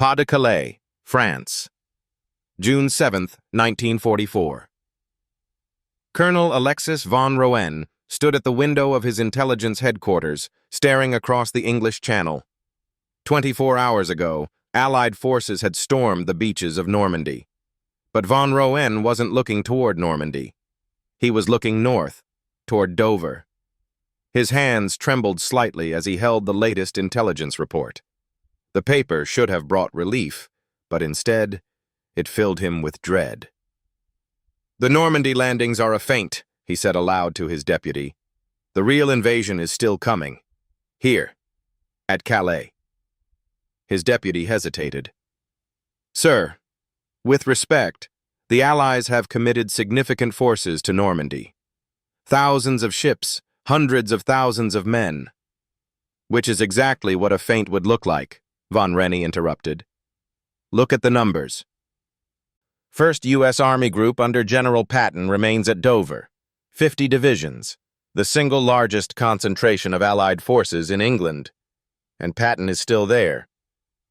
Pas de Calais, France. June 7, 1944. Colonel Alexis von Roenne stood at the window of his intelligence headquarters, staring across the English Channel. 24 hours ago, Allied forces had stormed the beaches of Normandy. But von Roenne wasn't looking toward Normandy. He was looking north, toward Dover. His hands trembled slightly as he held the latest intelligence report. The paper should have brought relief, but instead, it filled him with dread. "The Normandy landings are a feint," he said aloud to his deputy. "The real invasion is still coming. Here, at Calais." His deputy hesitated. "Sir, with respect, the Allies have committed significant forces to Normandy. Thousands of ships, hundreds of thousands of men." "Which is exactly what a feint would look like," von Roenne interrupted. "Look at the numbers. 1st U.S. Army Group under General Patton remains at Dover. 50 divisions, the single largest concentration of Allied forces in England. And Patton is still there.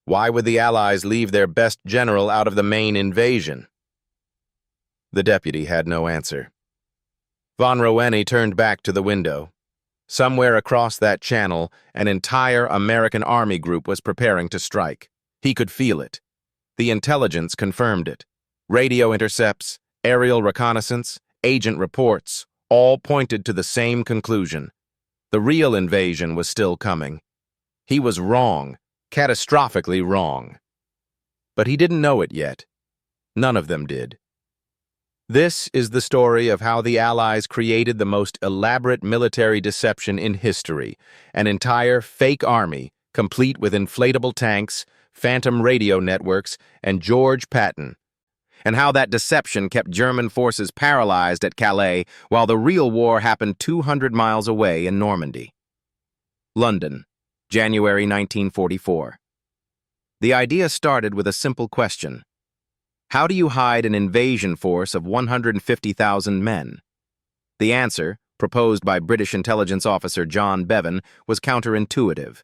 Why would the Allies leave their best general out of the main invasion?" The deputy had no answer. Von Roenne turned back to the window. Somewhere across that channel, an entire American Army group was preparing to strike. He could feel it. The intelligence confirmed it. Radio intercepts, aerial reconnaissance, agent reports, all pointed to the same conclusion. The real invasion was still coming. He was wrong, catastrophically wrong. But he didn't know it yet. None of them did. This is the story of how the Allies created the most elaborate military deception in history, an entire fake army, complete with inflatable tanks, phantom radio networks, and George Patton, and how that deception kept German forces paralyzed at Calais while the real war happened 200 miles away in Normandy. London, January 1944. The idea started with a simple question. How do you hide an invasion force of 150,000 men? The answer, proposed by British intelligence officer John Bevan, was counterintuitive.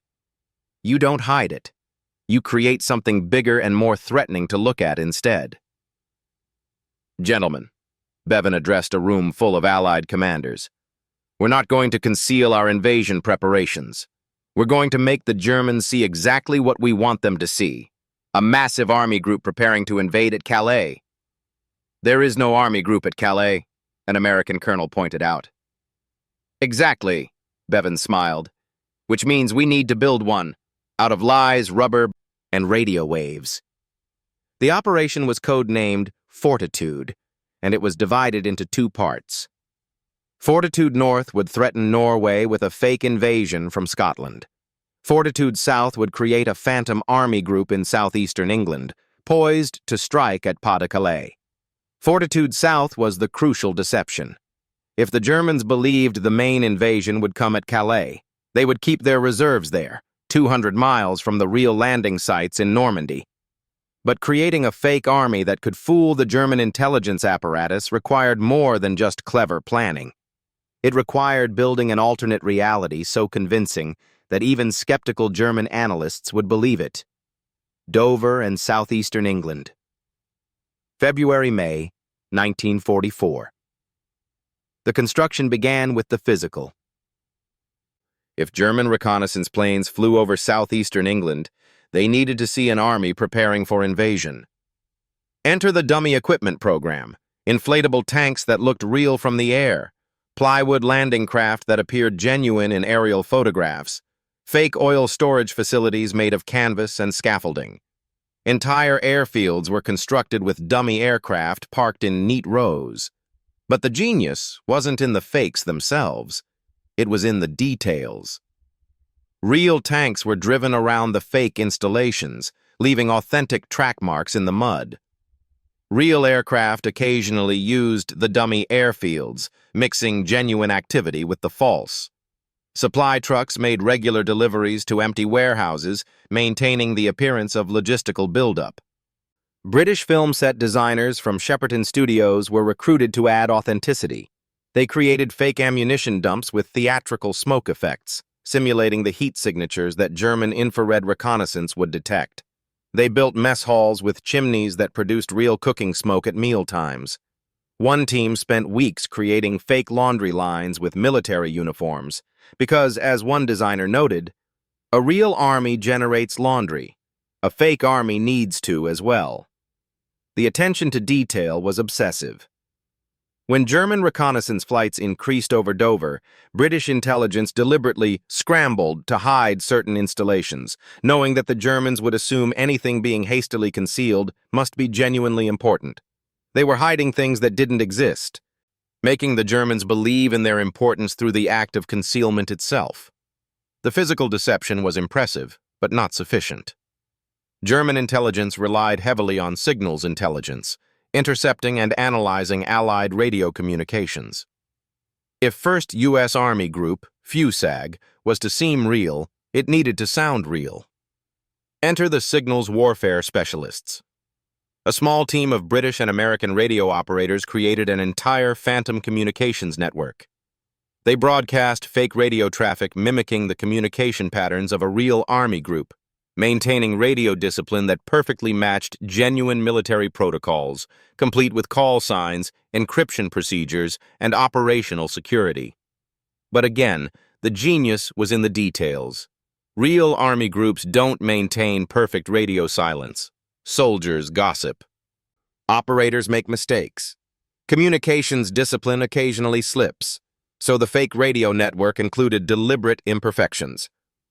You don't hide it. You create something bigger and more threatening to look at instead. "Gentlemen," Bevan addressed a room full of Allied commanders, "we're not going to conceal our invasion preparations. We're going to make the Germans see exactly what we want them to see. A massive army group preparing to invade at Calais." "There is no army group at Calais," an American colonel pointed out. "Exactly," Bevan smiled, "which means we need to build one, out of lies, rubber, and radio waves." The operation was codenamed Fortitude, and it was divided into two parts. Fortitude North would threaten Norway with a fake invasion from Scotland. Fortitude South would create a phantom army group in southeastern England, poised to strike at Pas de Calais. Fortitude South was the crucial deception. If the Germans believed the main invasion would come at Calais, they would keep their reserves there, 200 miles from the real landing sites in Normandy. But creating a fake army that could fool the German intelligence apparatus required more than just clever planning. It required building an alternate reality so convincing that even skeptical German analysts would believe it. Dover and southeastern England. February-May 1944. The construction began with the physical. If German reconnaissance planes flew over southeastern England, they needed to see an army preparing for invasion. Enter the dummy equipment program, inflatable tanks that looked real from the air, plywood landing craft that appeared genuine in aerial photographs, fake oil storage facilities made of canvas and scaffolding. Entire airfields were constructed with dummy aircraft parked in neat rows. But the genius wasn't in the fakes themselves. It was in the details. Real tanks were driven around the fake installations, leaving authentic track marks in the mud. Real aircraft occasionally used the dummy airfields, mixing genuine activity with the false. Supply trucks made regular deliveries to empty warehouses, maintaining the appearance of logistical buildup. British film set designers from Shepperton Studios were recruited to add authenticity. They created fake ammunition dumps with theatrical smoke effects, simulating the heat signatures that German infrared reconnaissance would detect. They built mess halls with chimneys that produced real cooking smoke at meal times. One team spent weeks creating fake laundry lines with military uniforms, because, as one designer noted, a real army generates laundry. A fake army needs to as well. The attention to detail was obsessive. When German reconnaissance flights increased over Dover, British intelligence deliberately scrambled to hide certain installations, knowing that the Germans would assume anything being hastily concealed must be genuinely important. They were hiding things that didn't exist, making the Germans believe in their importance through the act of concealment itself. The physical deception was impressive, but not sufficient. German intelligence relied heavily on signals intelligence, intercepting and analyzing Allied radio communications. If 1st U.S. Army Group, FUSAG, was to seem real, it needed to sound real. Enter the signals warfare specialists. A small team of British and American radio operators created an entire phantom communications network. They broadcast fake radio traffic mimicking the communication patterns of a real Army group, maintaining radio discipline that perfectly matched genuine military protocols, complete with call signs, encryption procedures, and operational security. But again, the genius was in the details. Real Army groups don't maintain perfect radio silence. Soldiers gossip. Operators make mistakes. Communications discipline occasionally slips, so the fake radio network included deliberate imperfections.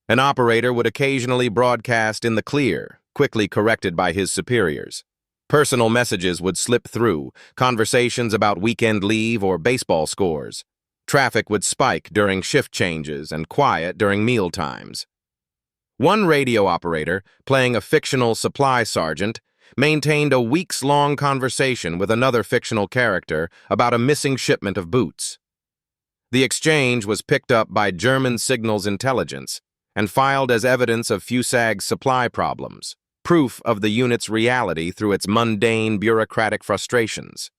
An operator would occasionally broadcast in the clear, quickly corrected by his superiors. Personal messages would slip through, conversations about weekend leave or baseball scores. Traffic would spike during shift changes and quiet during meal times. One radio operator, playing a fictional supply sergeant, maintained a weeks-long conversation with another fictional character about a missing shipment of boots. The exchange was picked up by German signals intelligence and filed as evidence of FUSAG's supply problems, proof of the unit's reality through its mundane bureaucratic frustrations.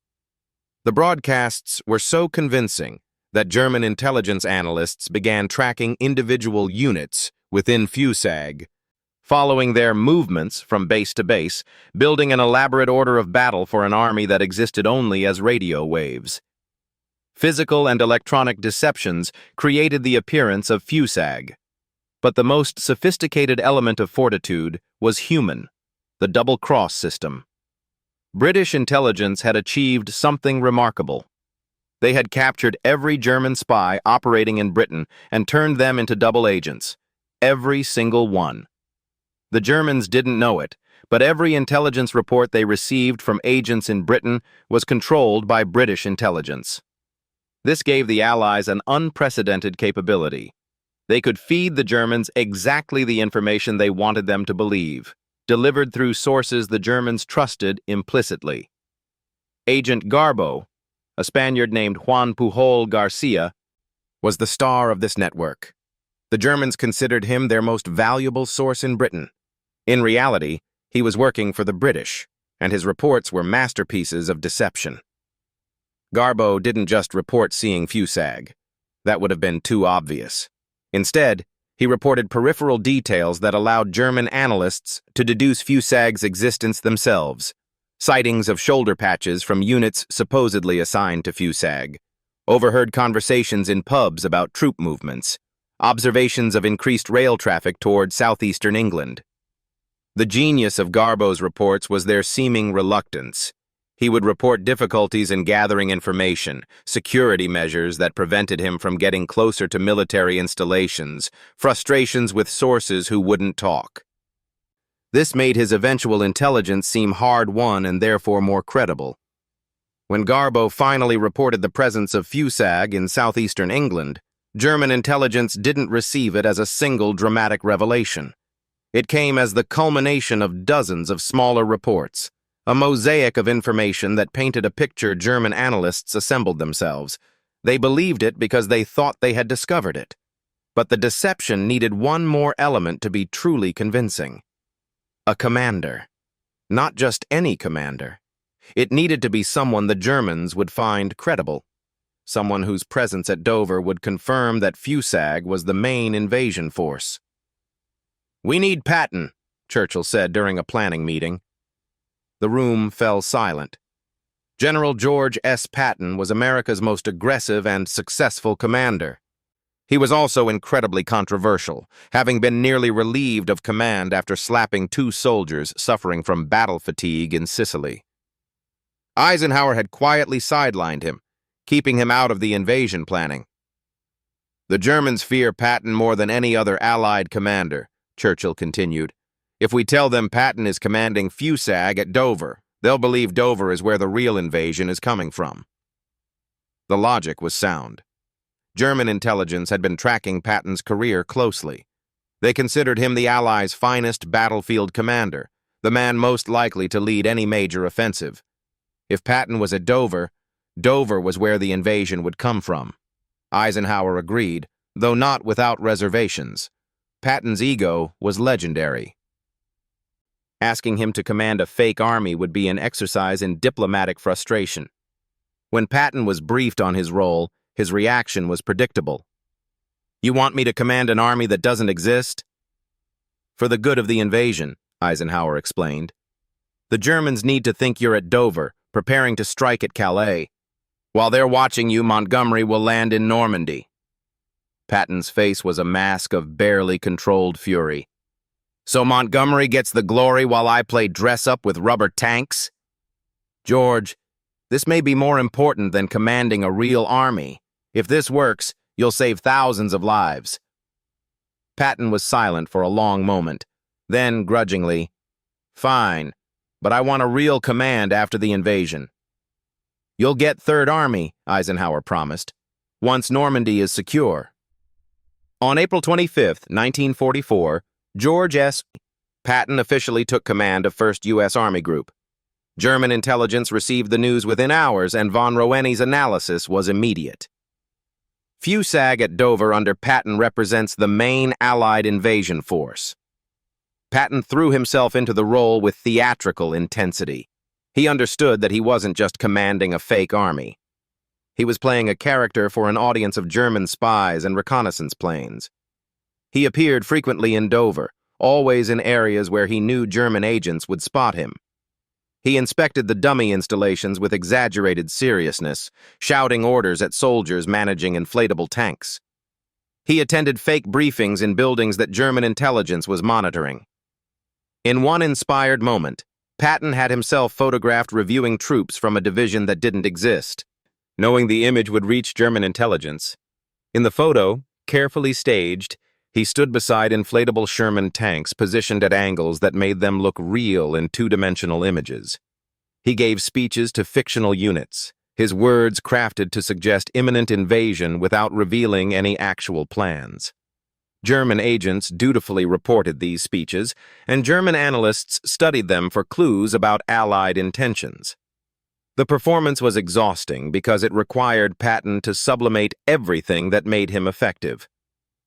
The broadcasts were so convincing that German intelligence analysts began tracking individual units within FUSAG, following their movements from base to base, building an elaborate order of battle for an army that existed only as radio waves. Physical and electronic deceptions created the appearance of FUSAG. But the most sophisticated element of fortitude was human, the double-cross system. British intelligence had achieved something remarkable. They had captured every German spy operating in Britain and turned them into double agents, every single one. The Germans didn't know it, but every intelligence report they received from agents in Britain was controlled by British intelligence. This gave the Allies an unprecedented capability. They could feed the Germans exactly the information they wanted them to believe, delivered through sources the Germans trusted implicitly. Agent Garbo, a Spaniard named Juan Pujol Garcia, was the star of this network. The Germans considered him their most valuable source in Britain. In reality, he was working for the British, and his reports were masterpieces of deception. Garbo didn't just report seeing FUSAG. That would have been too obvious. Instead, he reported peripheral details that allowed German analysts to deduce FUSAG's existence themselves. Sightings of shoulder patches from units supposedly assigned to FUSAG. Overheard conversations in pubs about troop movements. Observations of increased rail traffic toward southeastern England. The genius of Garbo's reports was their seeming reluctance. He would report difficulties in gathering information, security measures that prevented him from getting closer to military installations, frustrations with sources who wouldn't talk. This made his eventual intelligence seem hard-won and therefore more credible. When Garbo finally reported the presence of FUSAG in southeastern England, German intelligence didn't receive it as a single dramatic revelation. It came as the culmination of dozens of smaller reports, a mosaic of information that painted a picture German analysts assembled themselves. They believed it because they thought they had discovered it. But the deception needed one more element to be truly convincing. A commander. Not just any commander. It needed to be someone the Germans would find credible. Someone whose presence at Dover would confirm that FUSAG was the main invasion force. "We need Patton," Churchill said during a planning meeting. The room fell silent. General George S. Patton was America's most aggressive and successful commander. He was also incredibly controversial, having been nearly relieved of command after slapping 2 soldiers suffering from battle fatigue in Sicily. Eisenhower had quietly sidelined him, keeping him out of the invasion planning. "The Germans fear Patton more than any other Allied commander," Churchill continued. "If we tell them Patton is commanding Fusag at Dover, they'll believe Dover is where the real invasion is coming from." The logic was sound. German intelligence had been tracking Patton's career closely. They considered him the Allies' finest battlefield commander, the man most likely to lead any major offensive. If Patton was at Dover, Dover was where the invasion would come from. Eisenhower agreed, though not without reservations. Patton's ego was legendary. Asking him to command a fake army would be an exercise in diplomatic frustration. When Patton was briefed on his role, his reaction was predictable. "You want me to command an army that doesn't exist?" "For the good of the invasion," Eisenhower explained. "The Germans need to think you're at Dover, preparing to strike at Calais. While they're watching you, Montgomery will land in Normandy." Patton's face was a mask of barely controlled fury. "So Montgomery gets the glory while I play dress-up with rubber tanks?" "George, this may be more important than commanding a real army. If this works, you'll save thousands of lives." Patton was silent for a long moment. Then, grudgingly, "Fine, but I want a real command after the invasion." "You'll get Third Army," Eisenhower promised, "once Normandy is secure." On April 25, 1944, George S. Patton officially took command of 1st U.S. Army Group. German intelligence received the news within hours, and von Roenne's analysis was immediate. Fusag at Dover under Patton represents the main Allied invasion force. Patton threw himself into the role with theatrical intensity. He understood that he wasn't just commanding a fake army. He was playing a character for an audience of German spies and reconnaissance planes. He appeared frequently in Dover, always in areas where he knew German agents would spot him. He inspected the dummy installations with exaggerated seriousness, shouting orders at soldiers managing inflatable tanks. He attended fake briefings in buildings that German intelligence was monitoring. In one inspired moment, Patton had himself photographed reviewing troops from a division that didn't exist, knowing the image would reach German intelligence. In the photo, carefully staged, he stood beside inflatable Sherman tanks positioned at angles that made them look real in 2-dimensional images. He gave speeches to fictional units, his words crafted to suggest imminent invasion without revealing any actual plans. German agents dutifully reported these speeches, and German analysts studied them for clues about Allied intentions. The performance was exhausting because it required Patton to sublimate everything that made him effective.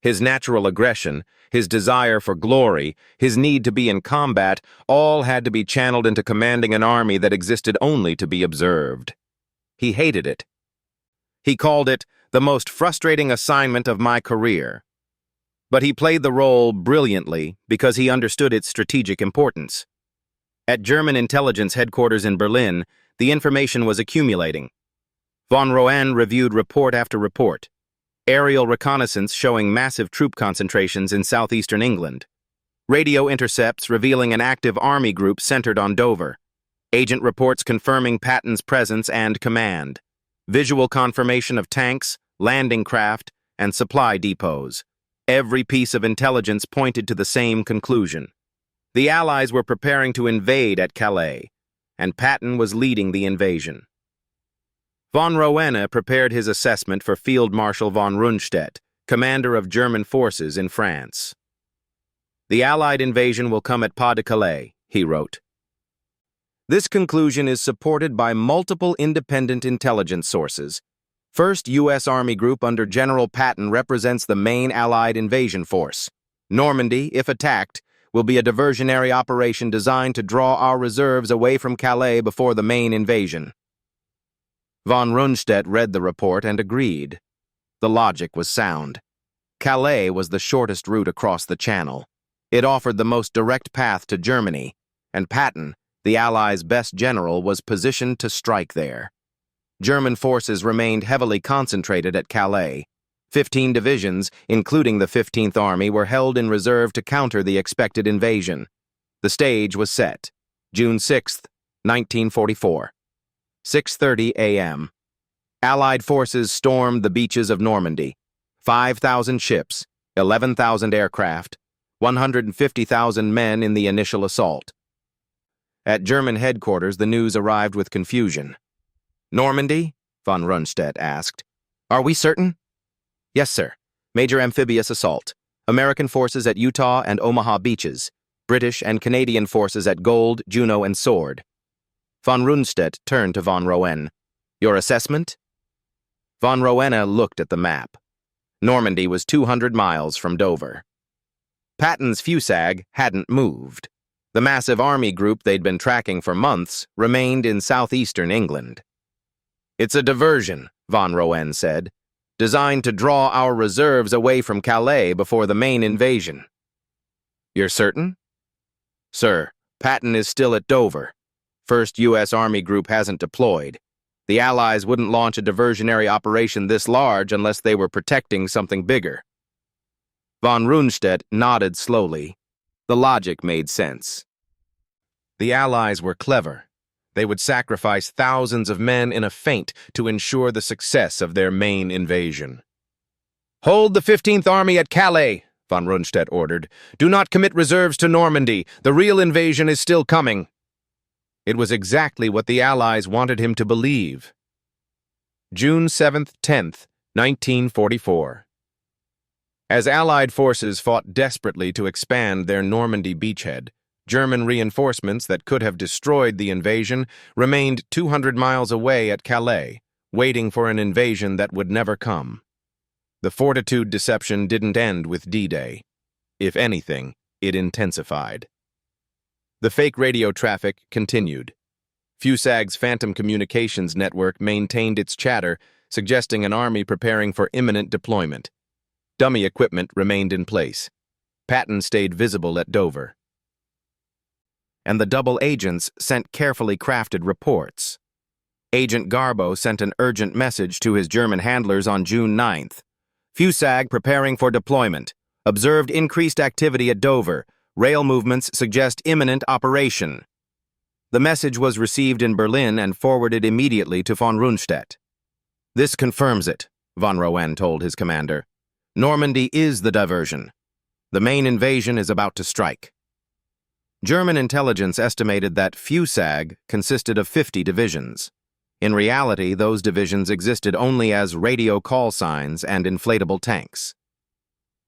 His natural aggression, his desire for glory, his need to be in combat, all had to be channeled into commanding an army that existed only to be observed. He hated it. He called it the most frustrating assignment of my career. But he played the role brilliantly because he understood its strategic importance. At German intelligence headquarters in Berlin, the information was accumulating. Von Roenne reviewed report after report. Aerial reconnaissance showing massive troop concentrations in southeastern England. Radio intercepts revealing an active army group centered on Dover. Agent reports confirming Patton's presence and command. Visual confirmation of tanks, landing craft, and supply depots. Every piece of intelligence pointed to the same conclusion. The Allies were preparing to invade at Calais, and Patton was leading the invasion. Von Roenne prepared his assessment for Field Marshal von Rundstedt, commander of German forces in France. "The Allied invasion will come at Pas de Calais," he wrote. This conclusion is supported by multiple independent intelligence sources. 1st U.S. Army Group under General Patton represents the main Allied invasion force. Normandy, if attacked, will be a diversionary operation designed to draw our reserves away from Calais before the main invasion. Von Rundstedt read the report and agreed. The logic was sound. Calais was the shortest route across the Channel. It offered the most direct path to Germany, and Patton, the Allies' best general, was positioned to strike there. German forces remained heavily concentrated at Calais. 15 divisions, including the 15th Army, were held in reserve to counter the expected invasion. The stage was set. June 6, 1944. 6:30 a.m. Allied forces stormed the beaches of Normandy. 5,000 ships, 11,000 aircraft, 150,000 men in the initial assault. At German headquarters, the news arrived with confusion. "Normandy?" von Rundstedt asked. "Are we certain?" "Yes, sir. Major amphibious assault. American forces at Utah and Omaha beaches. British and Canadian forces at Gold, Juno, and Sword." Von Rundstedt turned to von Roenne. "Your assessment?" Von Roenne looked at the map. Normandy was 200 miles from Dover. Patton's Fusag hadn't moved. The massive army group they'd been tracking for months remained in southeastern England. "It's a diversion," von Roenne said, "designed to draw our reserves away from Calais before the main invasion." "You're certain?" "Sir, Patton is still at Dover. First U.S. Army Group hasn't deployed. The Allies wouldn't launch a diversionary operation this large unless they were protecting something bigger." Von Rundstedt nodded slowly. The logic made sense. The Allies were clever. They would sacrifice thousands of men in a feint to ensure the success of their main invasion. "Hold the 15th Army at Calais," von Rundstedt ordered. "Do not commit reserves to Normandy. The real invasion is still coming." It was exactly what the Allies wanted him to believe. June 7th, 10th, 1944. As Allied forces fought desperately to expand their Normandy beachhead, German reinforcements that could have destroyed the invasion remained 200 miles away at Calais, waiting for an invasion that would never come. The fortitude deception didn't end with D-Day. If anything, it intensified. The fake radio traffic continued. Fusag's Phantom Communications network maintained its chatter, suggesting an army preparing for imminent deployment. Dummy equipment remained in place. Patton stayed visible at Dover. And the double agents sent carefully crafted reports. Agent Garbo sent an urgent message to his German handlers on June 9th. "Fusag preparing for deployment. Observed increased activity at Dover. Rail movements suggest imminent operation." The message was received in Berlin and forwarded immediately to von Rundstedt. "This confirms it," von Roenne told his commander. "Normandy is the diversion. The main invasion is about to strike." German intelligence estimated that Fusag consisted of 50 divisions. In reality, those divisions existed only as radio call signs and inflatable tanks.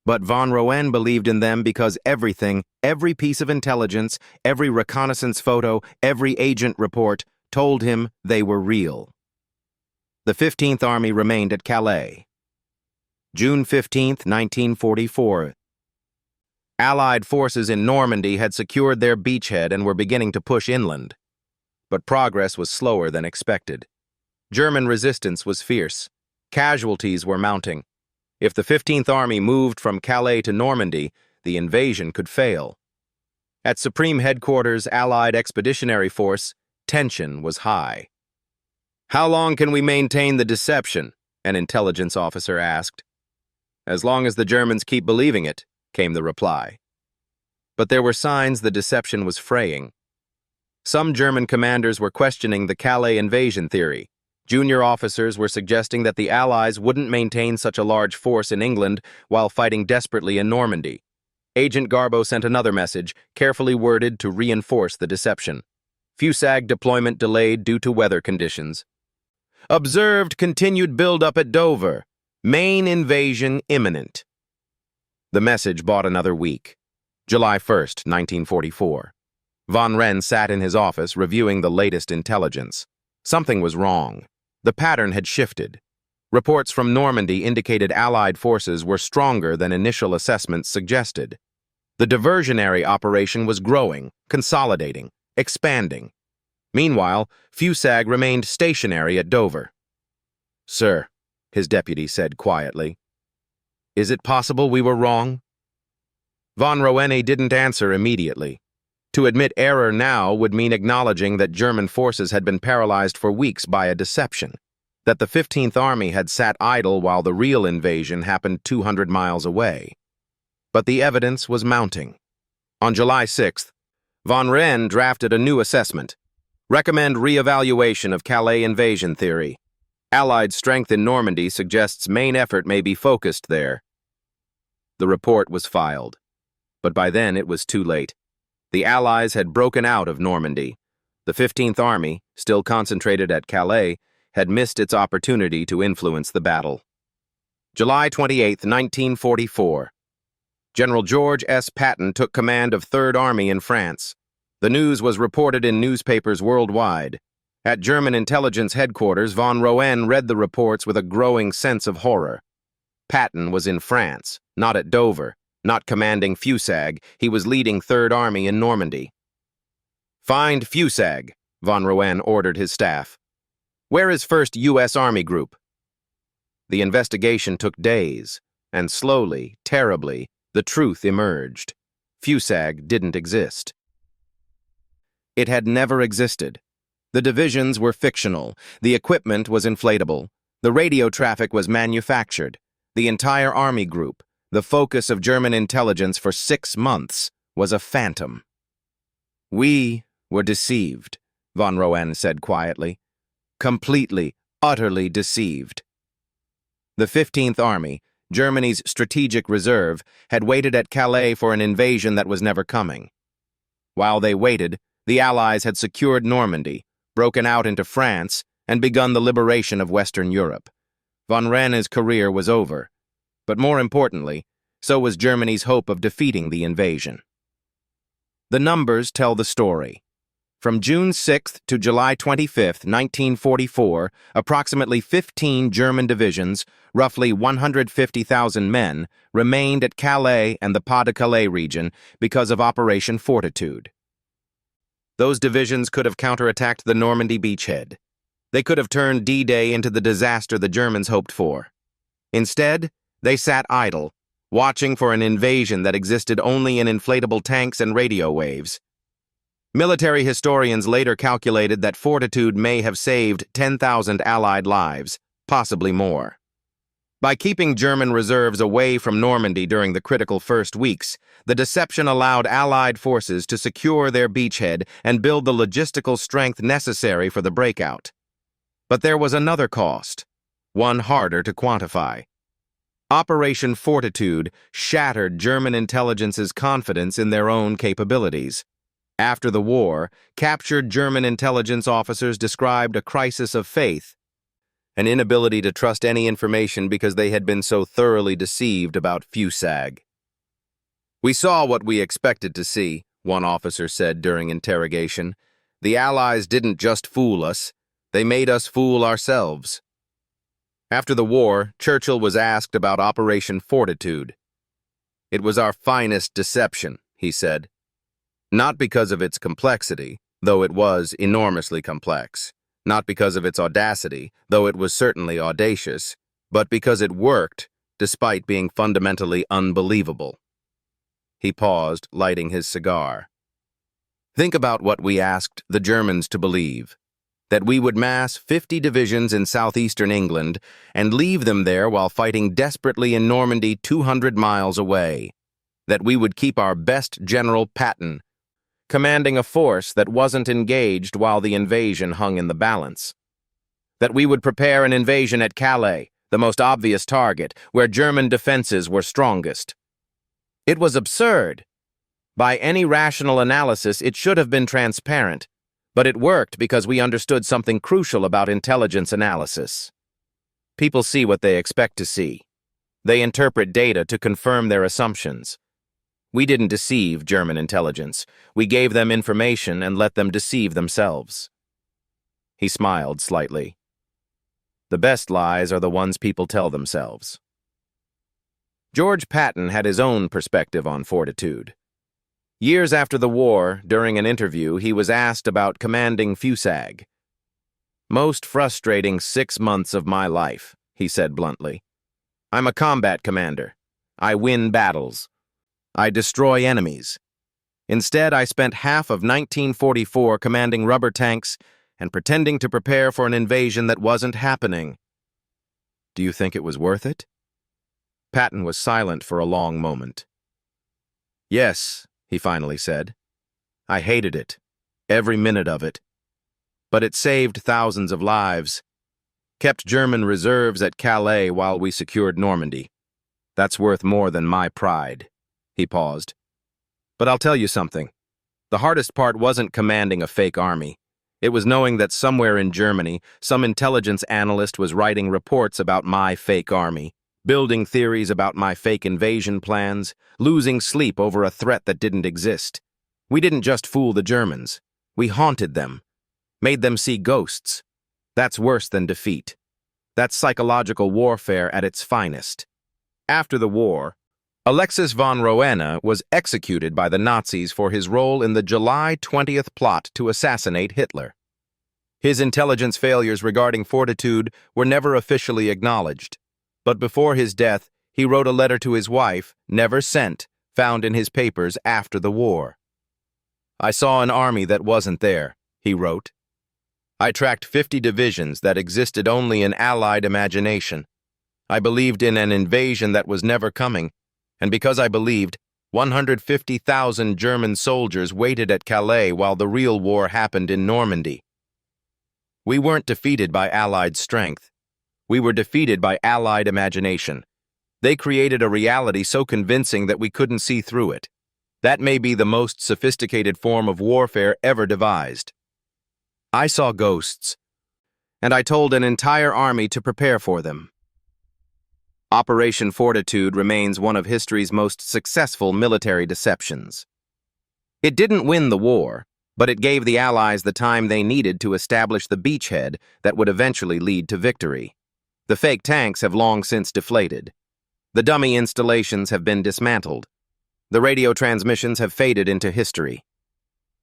But von Roenne believed in them because everything, every piece of intelligence, every reconnaissance photo, every agent report told him they were real. The 15th Army remained at Calais. June 15, 1944. Allied forces in Normandy had secured their beachhead and were beginning to push inland. But progress was slower than expected. German resistance was fierce. Casualties were mounting. If the 15th Army moved from Calais to Normandy, the invasion could fail. At Supreme Headquarters Allied Expeditionary Force, tension was high. "How long can we maintain the deception?" an intelligence officer asked. "As long as the Germans keep believing it," came the reply. But there were signs the deception was fraying. Some German commanders were questioning the Calais invasion theory. Junior officers were suggesting that the Allies wouldn't maintain such a large force in England while fighting desperately in Normandy. Agent Garbo sent another message, carefully worded to reinforce the deception. Fusag deployment delayed due to weather conditions. Observed continued build-up at Dover. Main invasion imminent. The message bought another week. July 1st, 1944. Von Roenne sat in his office reviewing the latest intelligence. Something was wrong. The pattern had shifted. Reports from Normandy indicated Allied forces were stronger than initial assessments suggested. The diversionary operation was growing, consolidating, expanding. Meanwhile, Fusag remained stationary at Dover. "Sir," his deputy said quietly, "is it possible we were wrong?" Von Roenne didn't answer immediately. To admit error now would mean acknowledging that German forces had been paralyzed for weeks by a deception, that the 15th Army had sat idle while the real invasion happened 200 miles away. But the evidence was mounting. On July 6th, von Roenne drafted a new assessment. Recommend re-evaluation of Calais invasion theory. Allied strength in Normandy suggests main effort may be focused there. The report was filed, but by then it was too late. The Allies had broken out of Normandy. The 15th Army, still concentrated at Calais, had missed its opportunity to influence the battle. July 28, 1944. General George S. Patton took command of 3rd Army in France. The news was reported in newspapers worldwide. At German intelligence headquarters, von Roenne read the reports with a growing sense of horror. Patton was in France, not at Dover, not commanding Fusag. He was leading 3rd Army in Normandy. Find Fusag, von Roenne ordered his staff. Where is 1st U.S. Army Group? The investigation took days, and slowly, terribly, the truth emerged. Fusag didn't exist. It had never existed. The divisions were fictional, the equipment was inflatable, the radio traffic was manufactured. The entire Army Group, the focus of German intelligence for 6 months, was a phantom. We were deceived, von Roenne said quietly. Completely, utterly deceived. The 15th Army, Germany's strategic reserve, had waited at Calais for an invasion that was never coming. While they waited, the Allies had secured Normandy, broken out into France, and begun the liberation of Western Europe. Von Roenne's career was over, but more importantly, so was Germany's hope of defeating the invasion. The numbers tell the story. From June 6th to July 25th, 1944, approximately 15 German divisions, roughly 150,000 men, remained at Calais and the Pas-de-Calais region because of Operation Fortitude. Those divisions could have counterattacked the Normandy beachhead. They could have turned D-Day into the disaster the Germans hoped for. Instead, they sat idle, watching for an invasion that existed only in inflatable tanks and radio waves. Military historians later calculated that Fortitude may have saved 10,000 Allied lives, possibly more. By keeping German reserves away from Normandy during the critical first weeks, the deception allowed Allied forces to secure their beachhead and build the logistical strength necessary for the breakout. But there was another cost, one harder to quantify. Operation Fortitude shattered German intelligence's confidence in their own capabilities. After the war, captured German intelligence officers described a crisis of faith, an inability to trust any information because they had been so thoroughly deceived about Fusag. We saw what we expected to see, one officer said during interrogation. The Allies didn't just fool us, they made us fool ourselves. After the war, Churchill was asked about Operation Fortitude. It was our finest deception, he said. Not because of its complexity, though it was enormously complex. Not because of its audacity, though it was certainly audacious, but because it worked, despite being fundamentally unbelievable. He paused, lighting his cigar. Think about what we asked the Germans to believe. That we would mass 50 divisions in southeastern England and leave them there while fighting desperately in Normandy 200 miles away. That we would keep our best General Patton, commanding a force that wasn't engaged while the invasion hung in the balance. That we would prepare an invasion at Calais, the most obvious target, where German defenses were strongest. It was absurd. By any rational analysis, it should have been transparent, but it worked because we understood something crucial about intelligence analysis. People see what they expect to see. They interpret data to confirm their assumptions. We didn't deceive German intelligence. We gave them information and let them deceive themselves. He smiled slightly. The best lies are the ones people tell themselves. George Patton had his own perspective on Fortitude. Years after the war, during an interview, he was asked about commanding Fusag. Most frustrating 6 months of my life, he said bluntly. I'm a combat commander. I win battles. I destroy enemies. Instead, I spent half of 1944 commanding rubber tanks and pretending to prepare for an invasion that wasn't happening. Do you think it was worth it? Patton was silent for a long moment. Yes, he finally said. I hated it, every minute of it. But it saved thousands of lives, kept German reserves at Calais while we secured Normandy. That's worth more than my pride. He paused. But I'll tell you something. The hardest part wasn't commanding a fake army. It was knowing that somewhere in Germany, some intelligence analyst was writing reports about my fake army, building theories about my fake invasion plans, losing sleep over a threat that didn't exist. We didn't just fool the Germans. We haunted them, made them see ghosts. That's worse than defeat. That's psychological warfare at its finest. After the war, Alexis von Roenne was executed by the Nazis for his role in the July 20th plot to assassinate Hitler. His intelligence failures regarding fortitude were never officially acknowledged, but before his death, he wrote a letter to his wife, never sent, found in his papers after the war. I saw an army that wasn't there, he wrote. I tracked 50 divisions that existed only in Allied imagination. I believed in an invasion that was never coming, and because I believed, 150,000 German soldiers waited at Calais while the real war happened in Normandy. We weren't defeated by Allied strength. We were defeated by Allied imagination. They created a reality so convincing that we couldn't see through it. That may be the most sophisticated form of warfare ever devised. I saw ghosts, and I told an entire army to prepare for them. Operation Fortitude remains one of history's most successful military deceptions. It didn't win the war, but it gave the Allies the time they needed to establish the beachhead that would eventually lead to victory. The fake tanks have long since deflated. The dummy installations have been dismantled. The radio transmissions have faded into history.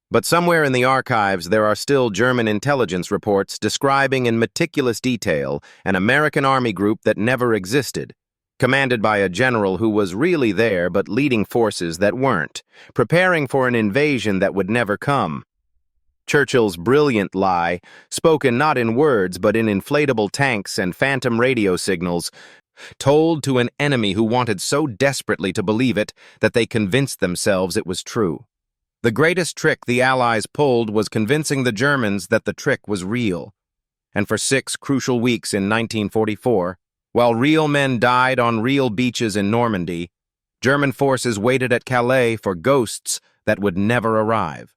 But somewhere in the archives there are still German intelligence reports describing in meticulous detail an American army group that never existed, commanded by a general who was really there but leading forces that weren't, preparing for an invasion that would never come. Churchill's brilliant lie, spoken not in words but in inflatable tanks and phantom radio signals, told to an enemy who wanted so desperately to believe it that they convinced themselves it was true. The greatest trick the Allies pulled was convincing the Germans that the trick was real. And for 6 crucial weeks in 1944, while real men died on real beaches in Normandy, German forces waited at Calais for ghosts that would never arrive.